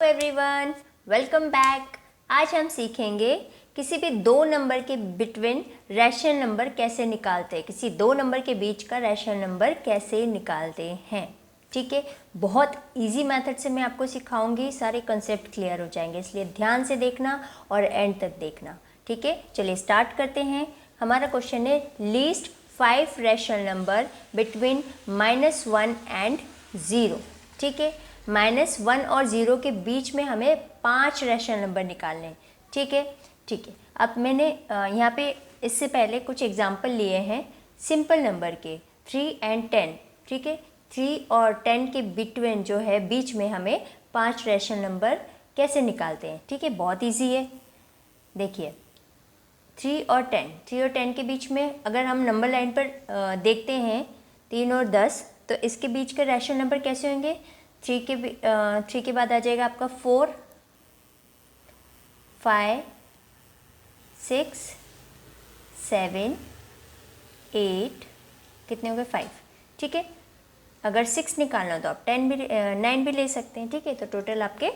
Everyone, welcome back. आज हम सीखेंगे किसी भी दो नंबर के बिटवीन रैशनल नंबर कैसे निकालते हैं, किसी दो नंबर के बीच का रैशनल नंबर कैसे निकालते हैं। ठीक है, बहुत इजी मेथड से मैं आपको सिखाऊंगी, सारे कंसेप्ट क्लियर हो जाएंगे, इसलिए ध्यान से देखना और एंड तक देखना। ठीक है, चलिए स्टार्ट करते हैं। हमारा क्वेश्चन है least 5 rational number between -1 and 0। ठीक है, -1 और 0 के बीच में हमें 5 रैशनल नंबर निकालने हैं। ठीक है, अब मैंने यहाँ पे इससे पहले कुछ एग्जाम्पल लिए हैं सिंपल नंबर के 3 एंड 10। ठीक है, 3 और 10 के बिटवीन जो है बीच में हमें 5 रैशनल नंबर कैसे निकालते हैं। ठीक है, बहुत ईजी है। देखिए 3 और 10 के बीच में अगर हम नंबर लाइन पर देखते हैं 3 और 10, तो इसके बीच के रैशनल नंबर कैसे होंगे। 3 के बाद आ जाएगा आपका 4, 5, 6, 7, 8, कितने हो गए 5। ठीक है, अगर 6 निकालना हो तो आप 9 भी ले सकते हैं। ठीक है, तो टोटल आपके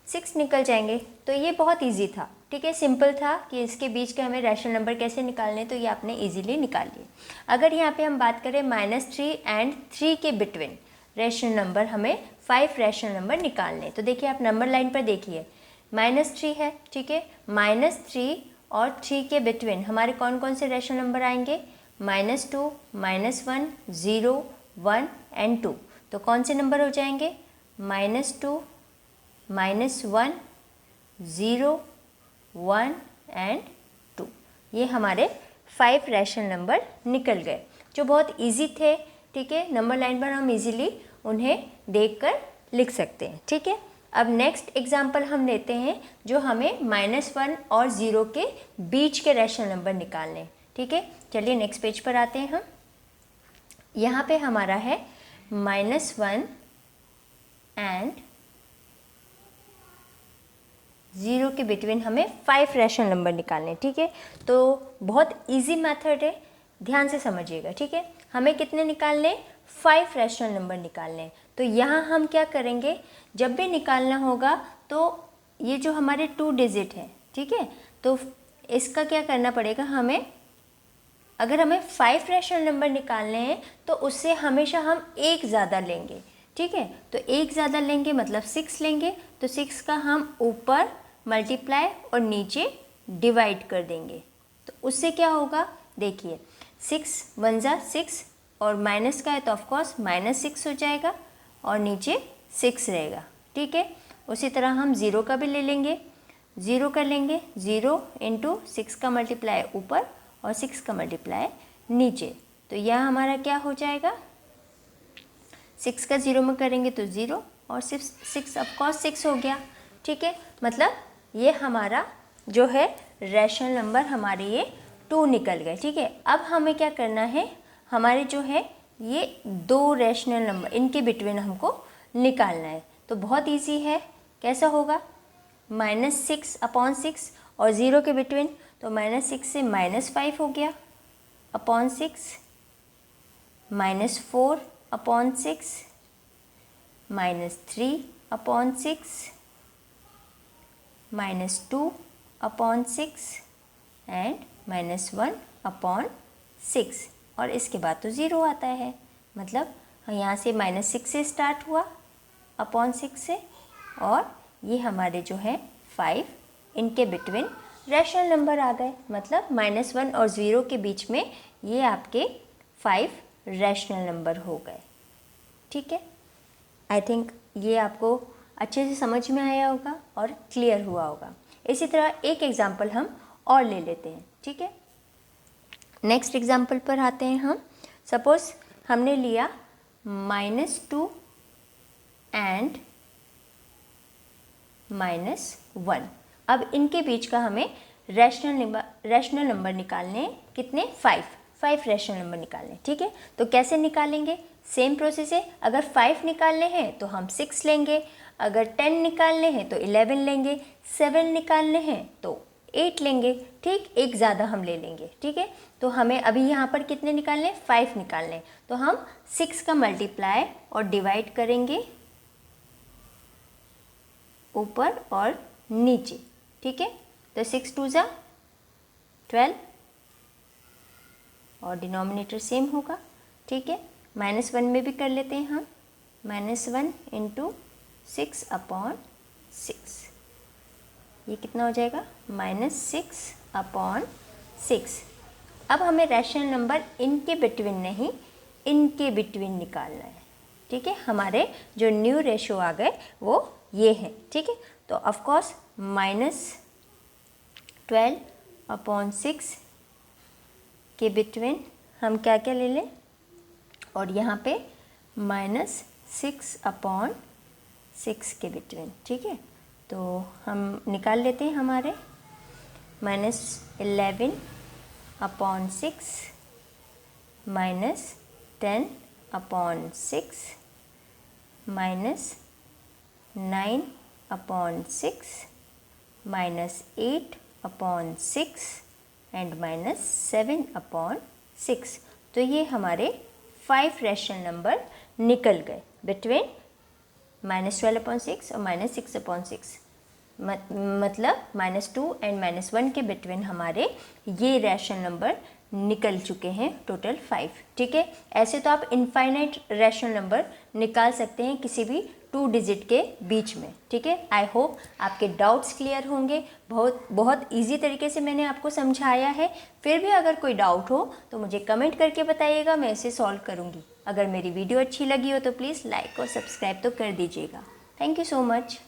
6 निकल जाएंगे। तो ये बहुत इजी था। ठीक है, सिंपल था कि इसके बीच के हमें रैशनल नंबर कैसे निकालने, तो ये आपने इजीली निकाल लिए। अगर यहाँ पे हम बात करें -3 एंड 3 के बिटवीन रैशनल नंबर, हमें 5 रैशनल नंबर निकालने। तो देखिए आप नंबर लाइन पर देखिए -3 है। ठीक है, -3 और 3 के बिटवीन हमारे कौन कौन से रैशनल नंबर आएंगे, -2, -1, 0, 1 एंड 2। तो कौन से नंबर हो जाएंगे, -2, -1, 0, 1 एंड 2। ये हमारे 5 रैशनल नंबर निकल गए, जो बहुत इजी थे। ठीक है, नंबर लाइन पर हम इजीली उन्हें देखकर लिख सकते हैं। ठीक है, अब नेक्स्ट एग्जाम्पल हम लेते हैं जो हमें -1 और 0 के बीच के रैशनल नंबर निकालने। ठीक है, चलिए नेक्स्ट पेज पर आते हैं हम। यहाँ पे हमारा है -1 एंड 0 के बिटवीन हमें 5 रैशनल नंबर निकालने। ठीक है, तो बहुत इजी मेथड है, ध्यान से समझिएगा। ठीक है, हमें कितने निकालने, 5 रैशनल नंबर निकालने। तो यहाँ हम क्या करेंगे, जब भी निकालना होगा तो ये जो हमारे 2 डिजिट है, ठीक है, तो इसका क्या करना पड़ेगा हमें। अगर हमें 5 रैशनल नंबर निकालने हैं तो उससे हमेशा हम एक ज़्यादा लेंगे। ठीक है, तो एक ज़्यादा लेंगे मतलब 6 लेंगे, तो 6 का हम ऊपर मल्टीप्लाई और नीचे डिवाइड कर देंगे। तो उससे क्या होगा, देखिए 6 1 जा 6 और माइनस का है तो ऑफकोर्स -6 हो जाएगा और नीचे 6 रहेगा। ठीक है, उसी तरह हम 0 का भी ले लेंगे, 0 कर लेंगे, 0 × 6 का मल्टीप्लाई ऊपर और 6 का मल्टीप्लाई नीचे। तो यह हमारा क्या हो जाएगा, 6 का 0 में करेंगे तो 0 और 6 ऑफकोर्स 6 हो गया। ठीक है, मतलब ये हमारा जो है रैशनल नंबर हमारे ये 2 निकल गए। ठीक है, अब हमें क्या करना है, हमारे जो है ये 2 रैशनल नंबर इनके बिटवीन हमको निकालना है। तो बहुत इजी है, कैसा होगा, -6/6 और 0 के बिटवीन, तो -6 से -5 हो गया अपॉन 6, -4/6, -3/6, -2/6 एंड -1/6। और इसके बाद तो 0 आता है, मतलब यहाँ से -6 से स्टार्ट हुआ अपॉन 6 से, और ये हमारे जो है 5 इनके बिटवीन रैशनल नंबर आ गए। मतलब -1 और 0 के बीच में ये आपके 5 रैशनल नंबर हो गए। ठीक है, आई थिंक ये आपको अच्छे से समझ में आया होगा और क्लियर हुआ होगा। इसी तरह एक एग्जाम्पल हम और ले लेते हैं। ठीक है, नेक्स्ट एग्जाम्पल पर आते हैं हम। सपोज हमने लिया -2 एंड -1। अब इनके बीच का हमें रैशनल नंबर निकालने, कितने, 5 रैशनल नंबर निकालने। ठीक है, तो कैसे निकालेंगे, सेम प्रोसेस है। अगर 5 निकालने हैं तो हम 6 लेंगे, अगर 10 निकालने हैं तो 11 लेंगे, 7 निकालने हैं तो 8 लेंगे। ठीक, एक ज़्यादा हम ले लेंगे। ठीक है, तो हमें अभी यहाँ पर कितने निकालने, 5 निकालने, तो हम 6 का मल्टीप्लाई और डिवाइड करेंगे ऊपर और नीचे, ठीक है। तो 6 2 ज़ा 12 और डिनोमिनेटर सेम होगा, ठीक है। -1 में भी कर लेते हैं हम, -1 × 6/6, ये कितना हो जाएगा -6/6। अब हमें रैशनल नंबर इनके बिटवीन नहीं, इनके बिटवीन निकालना है, ठीक है। हमारे जो न्यू रेशो आ गए वो ये हैं, ठीक है। तो ऑफ कोर्स -12/6 के बिटवीन हम क्या क्या ले लें, और यहाँ पे -6/6 के बिटवीन, ठीक है। तो हम निकाल लेते हैं हमारे -11/6 -10/6 -9/6 -8/6 एंड -7/6। तो ये हमारे 5 रैशनल नंबर निकल गए बिटवीन -12/6 और -6/6, मतलब -2 एंड -1 के बिटवीन हमारे ये रैशनल नंबर निकल चुके हैं, टोटल 5, ठीक है। ऐसे तो आप इनफाइनाइट रैशनल नंबर निकाल सकते हैं किसी भी 2 डिजिट के बीच में, ठीक है। आई होप आपके डाउट्स क्लियर होंगे, बहुत ईजी तरीके से मैंने आपको समझाया है। फिर भी अगर कोई डाउट हो तो मुझे कमेंट करके बताइएगा, मैं इसे सॉल्व करूँगी। अगर मेरी वीडियो अच्छी लगी हो तो प्लीज़ लाइक और सब्सक्राइब तो कर दीजिएगा। Thank you so much.